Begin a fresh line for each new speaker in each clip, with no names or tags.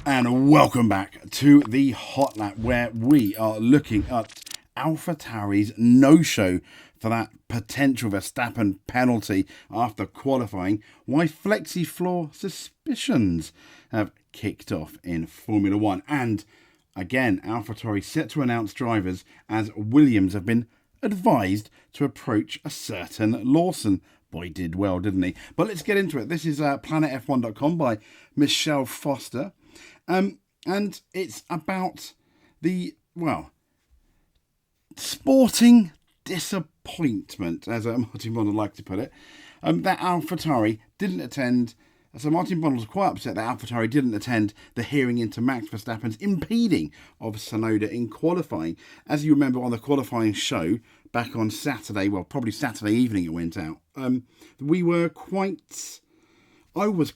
And welcome back to the Hot Lap, where we are looking at AlphaTauri's no-show for that potential Verstappen penalty after qualifying, why Flexi floor suspicions have kicked off in Formula One. And again, AlphaTauri set to announce drivers as Williams have been advised to approach a certain Lawson. Boy, did well, didn't he? But let's get into it. This is planetf1.com by Michelle Foster. And it's about the, sporting disappointment, as Martin Brundle liked to put it, that AlphaTauri didn't attend. So Martin Brundle was quite upset that AlphaTauri didn't attend the hearing into Max Verstappen's impeding of Tsunoda in qualifying. As you remember on the qualifying show back on Saturday, well, probably Saturday evening it went out, I was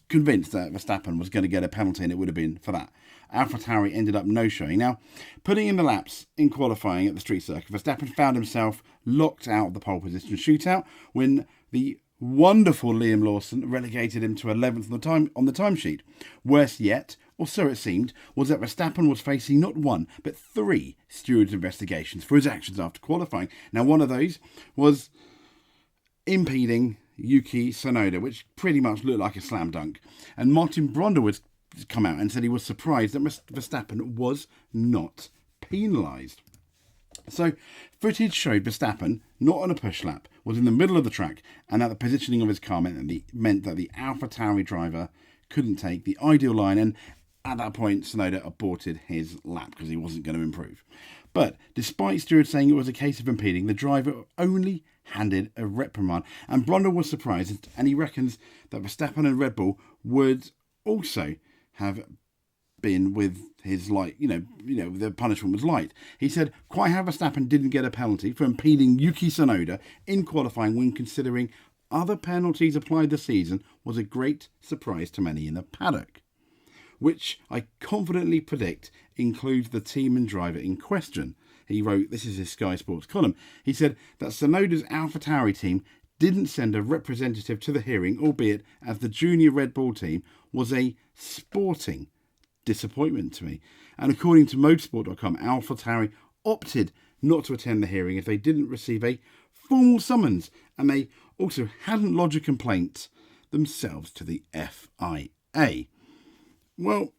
convinced that Verstappen was going to get a penalty, and it would have been for that. AlphaTauri ended up no-showing. Now, putting in the laps in qualifying at the street circuit, Verstappen found himself locked out of the pole position shootout when the wonderful Liam Lawson relegated him to 11th on the timesheet. Worse yet, or so it seemed, was that Verstappen was facing not one, but 3 stewards' investigations for his actions after qualifying. Now, one of those was impeding Yuki Tsunodi, which pretty much looked like a slam dunk. And Martin Brundle was come out and said he was surprised that Verstappen was not penalised. So, footage showed Verstappen, not on a push lap, was in the middle of the track, and that the positioning of his car meant that the AlphaTauri driver couldn't take the ideal line, and at that point, Tsunoda aborted his lap because he wasn't going to improve. But despite stewards saying it was a case of impeding, the driver only handed a reprimand, and Brundle was surprised, and he reckons that Verstappen and Red Bull would also have been with his the punishment was light. He said quite how Verstappen didn't get a penalty for impeding Yuki Tsunoda in qualifying when considering other penalties applied this season was a great surprise to many in the paddock, which I confidently predict includes the team and driver in question. He wrote, this is his Sky Sports column, he said that Tsunoda's AlphaTauri team didn't send a representative to the hearing, albeit as the junior Red Bull team was a sporting disappointment to me. And according to Motorsport.com, AlphaTauri opted not to attend the hearing if they didn't receive a formal summons, and they also hadn't lodged a complaint themselves to the FIA. Well,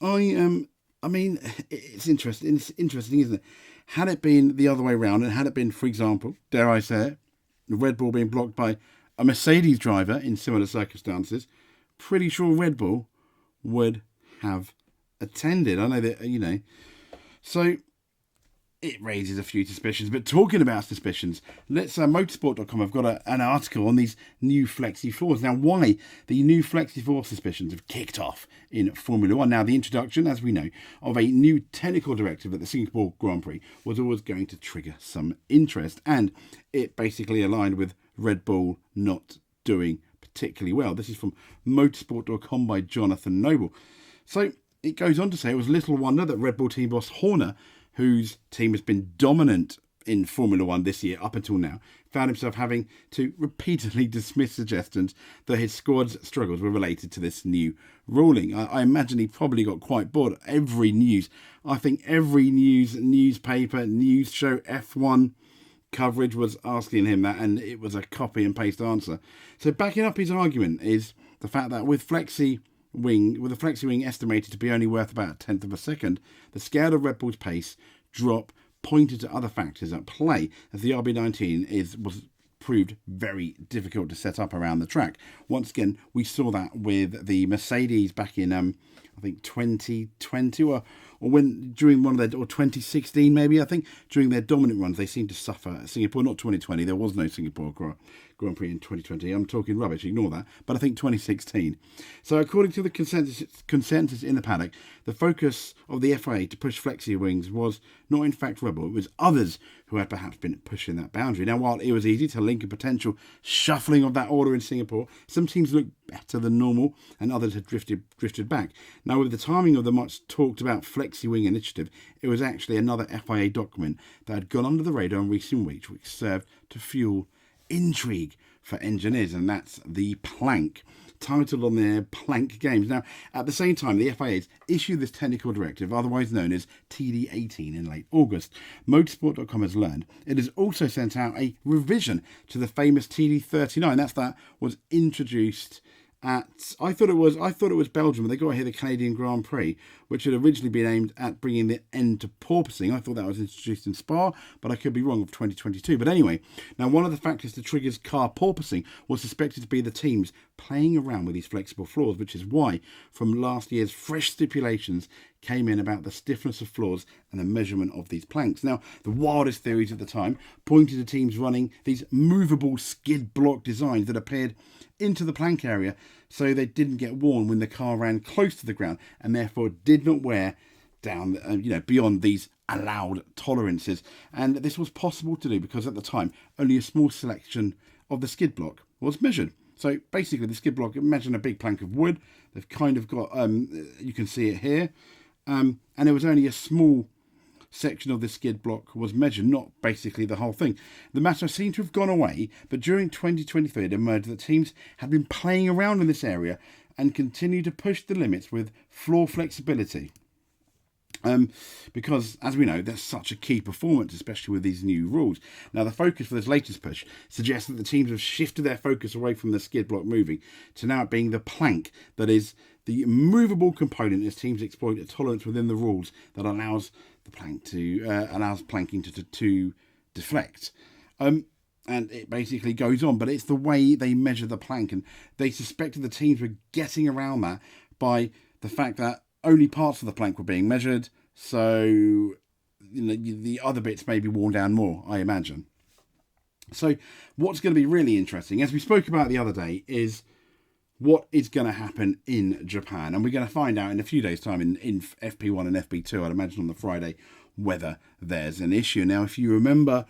it's interesting. It's interesting, isn't it? Had it been the other way around, and had it been, for example, dare I say it, the Red Bull being blocked by a Mercedes driver in similar circumstances, pretty sure Red Bull would have attended. I know that, so it raises a few suspicions. But talking about suspicions, let's Motorsport.com have got an article on these new Flexi floors. Now, why the new Flexi floor suspicions have kicked off in Formula One. Now, the introduction, as we know, of a new technical directive at the Singapore Grand Prix was always going to trigger some interest, and it basically aligned with Red Bull not doing particularly well. This is from Motorsport.com by Jonathan Noble. So it goes on to say it was little wonder that Red Bull team boss Horner, whose team has been dominant in Formula One this year up until now, found himself having to repeatedly dismiss suggestions that his squad's struggles were related to this new ruling. I imagine he probably got quite bored. Every newspaper, news show, F1 coverage was asking him that, and it was a copy and paste answer. So backing up his argument is the fact that with the Flexi wing estimated to be only worth about a tenth of a second, the scale of Red Bull's pace drop pointed to other factors at play, as the RB19 was proved very difficult to set up around the track. Once again, we saw that with the Mercedes back in I think 2020 or when during one of their, or 2016 maybe, I think during their dominant runs they seemed to suffer at Singapore. Not 2020, there was no Singapore Grand Prix in 2020. I'm talking rubbish, ignore that. But I think 2016. So according to the consensus in the paddock, the focus of the FIA to push Flexi wings was not in fact Red Bull, it was others who had perhaps been pushing that boundary. Now, while it was easy to link a potential shuffling of that order in Singapore, some teams looked better than normal and others had drifted back. Now, with the timing of the much talked about Flexi wing initiative, it was actually another FIA document that had gone under the radar in recent weeks, which served to fuel intrigue for engineers, and that's the plank, titled on their plank games. Now, at the same time, the FIA has issued this technical directive, otherwise known as TD18, in late August. Motorsport.com has learned it has also sent out a revision to the famous TD39. That was introduced at, I thought it was Belgium, but they got here the Canadian Grand Prix, which had originally been aimed at bringing the end to porpoising. I thought that was introduced in Spa, but I could be wrong, of 2022. But anyway, now one of the factors to trigger car porpoising was suspected to be the teams playing around with these flexible floors, which is why from last year's fresh stipulations came in about the stiffness of floors and the measurement of these planks. Now, the wildest theories at the time pointed to teams running these movable skid block designs that appeared into the plank area so they didn't get worn when the car ran close to the ground, and therefore did not wear down beyond these allowed tolerances. And this was possible to do because at the time only a small selection of the skid block was measured. So basically the skid block, imagine a big plank of wood. They've kind of got you can see it here, and there was only a small section of the skid block was measured, not basically the whole thing. The matter seemed to have gone away, but during 2023 it emerged that teams had been playing around in this area and continued to push the limits with floor flexibility. Because, as we know, that's such a key performance, especially with these new rules. Now, the focus for this latest push suggests that the teams have shifted their focus away from the skid block moving to now it being the plank that is the movable component as teams exploit a tolerance within the rules that allows the plank to allows planking to deflect. And it basically goes on, but it's the way they measure the plank, and they suspected the teams were getting around that by the fact that only parts of the plank were being measured, so the other bits may be worn down more, I imagine. So what's going to be really interesting, as we spoke about the other day, is what is going to happen in Japan. And we're going to find out in a few days' time in FP1 and FP2, I'd imagine on the Friday, whether there's an issue. Now, if you remember,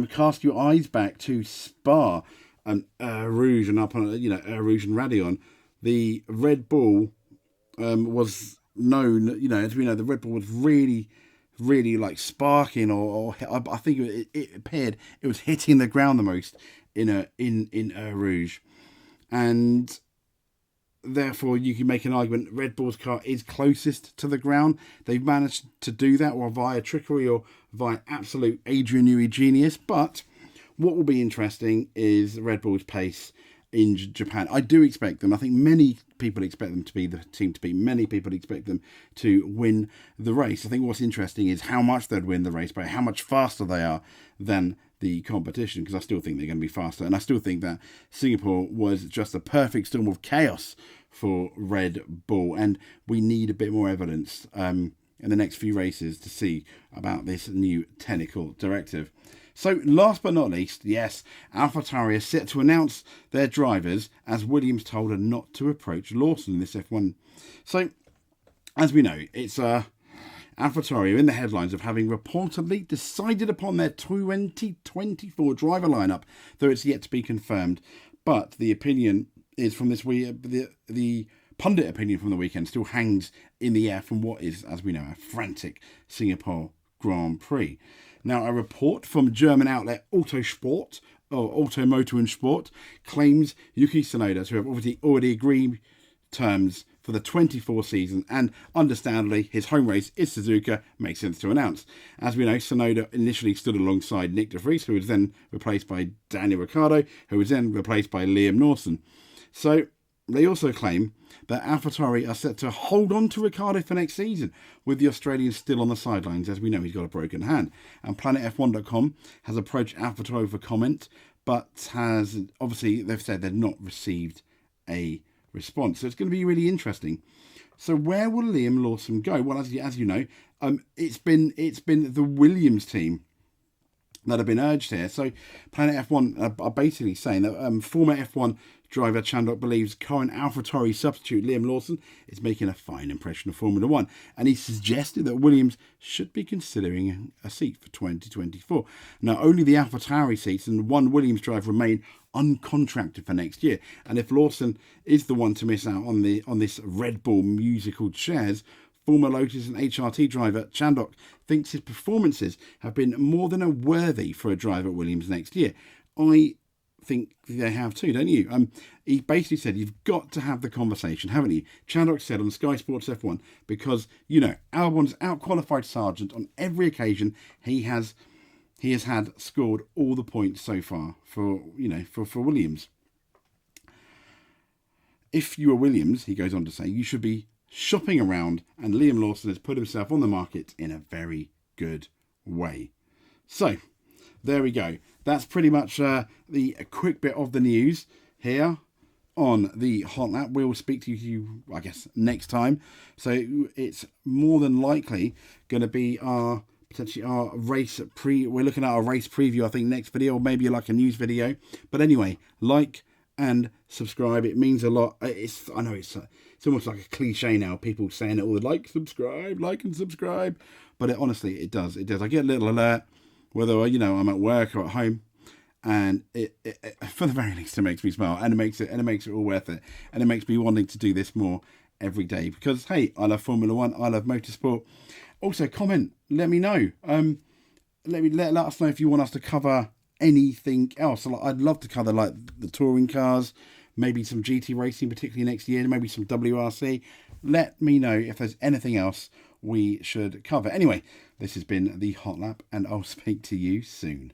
cast your eyes back to Spa and Rouge and up on, Rouge and Radeon, the Red Bull was known, as we know, the Red Bull was really like sparking, or I think it appeared it was hitting the ground the most in Rouge, and therefore you can make an argument Red Bull's car is closest to the ground. They've managed to do that, or via trickery or via absolute Adrian Newey genius. But what will be interesting is Red Bull's pace in Japan. I do expect them. I think many people expect them to be the team to beat. Many people expect them to win the race. I think what's interesting is how much they'd win the race, but how much faster they are than the competition, because I still think they're going to be faster. And I still think that Singapore was just a perfect storm of chaos for Red Bull. And we need a bit more evidence in the next few races to see about this new technical directive. So last but not least, yes, AlphaTauri is set to announce their drivers as Williams told her not to approach Lawson in this F1. So, as we know, it's AlphaTauri are in the headlines of having reportedly decided upon their 2024 driver lineup, though it's yet to be confirmed. But the opinion is from this week, the pundit opinion from the weekend still hangs in the air from what is, as we know, a frantic Singapore Grand Prix. Now, a report from German outlet Autosport, or Auto Motor and Sport, claims Yuki Tsunodi to have obviously already agreed terms for the 24 season, and understandably his home race is Suzuka, makes sense to announce. As we know, Tsunoda initially stood alongside Nick de Vries, who was then replaced by Daniel Ricciardo, who was then replaced by Liam Lawson. So they also claim that AlphaTauri are set to hold on to Ricciardo for next season, with the Australian still on the sidelines, as we know he's got a broken hand. And PlanetF1.com has approached AlphaTauri for comment, but they've said they've not received a response. So it's going to be really interesting. So where will Liam Lawson go? Well, as you know, it's been the Williams team that have been urged here. So Planet F1 are basically saying that former F1 driver Chandok believes current AlphaTauri substitute Liam Lawson is making a fine impression of Formula One, and he suggested that Williams should be considering a seat for 2024. Now, only the AlphaTauri seats and one Williams driver remain uncontracted for next year, and if Lawson is the one to miss out on this Red Bull musical chairs, former Lotus and HRT driver Chandok thinks his performances have been more than worthy for a drive at Williams next year. I think they have too, don't you? He basically said you've got to have the conversation, haven't you? Chaddock said on Sky Sports F1 because Albon's outqualified Sargent on every occasion. He has had scored all the points so far for Williams. If you are Williams, he goes on to say, you should be shopping around, and Liam Lawson has put himself on the market in a very good way. So, there we go. That's pretty much the quick bit of the news here on the Hot Lap. We'll speak to you, I guess, next time. So, it's more than likely going to be our race we're looking at our race preview, I think, next video, or maybe like a news video. But anyway, like and subscribe. It means a lot. I know it's almost like a cliche now, people saying it all, like and subscribe, but honestly it does. I get a little alert whether I'm at work or at home, and it for the very least it makes me smile, and it makes it all worth it, and it makes me wanting to do this more every day, because hey, I love Formula One, I love motorsport. Also, comment, let me know, let us know if you want us to cover anything else. I'd love to cover like the touring cars, maybe some GT racing, particularly next year, maybe some WRC. Let me know if there's anything else we should cover. Anyway, this has been the Hot Lap, and I'll speak to you soon.